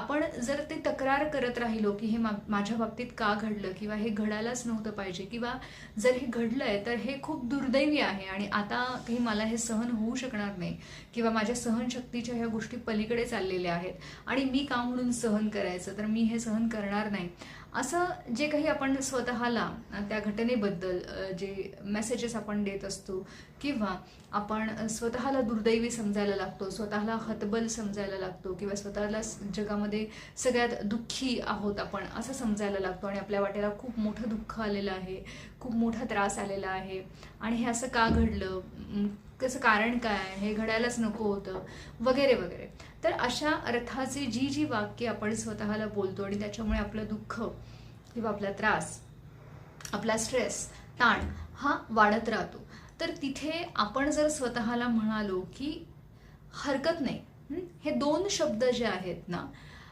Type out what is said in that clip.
आपण जर ते तक्रार करत राहिलो की हे माझ्या बाबतीत का घडलं किंवा हे घडायलाच नव्हतं पाहिजे किंवा जर हे घडलंय तर हे खूप दुर्दैवी आहे आणि आता काही मला हे सहन होऊ शकणार नाही किंवा माझ्या सहनशक्तीच्या ह्या गोष्टी पलीकडे चाललेल्या आहेत आणि मी का म्हणून सहन करायचं, तर मी हे सहन करणार नाही, असं जे काही आपण स्वतःला त्या घटनेबद्दल जे मेसेजेस आपण देत असतो किंवा आपण स्वतःला दुर्दैवी समजायला लागतो, स्वतःला हतबल समजायला लागतो किंवा स्वतःला जगामध्ये सगळ्यात दुःखी आहोत आपण असं समजायला लागतो आणि आपल्या वाट्याला खूप मोठं दुःख आलेलं आहे, खूप मोठा त्रास आलेला आहे आणि हे असं का घडलं, कसं कारण काय, हे घडायलाच नको होतं वगैरे वगैरे. तर अशा अर्थाची जी जी वाक्य आपण स्वतःला बोलतो आणि त्याच्यामुळे आपलं दुःख किंवा आपला त्रास, आपला स्ट्रेस, ताण हा वाढत राहतो. तर तिथे आपण जर स्वतःला म्हणालो की हरकत नाही, हे दोन शब्द जे आहेत ना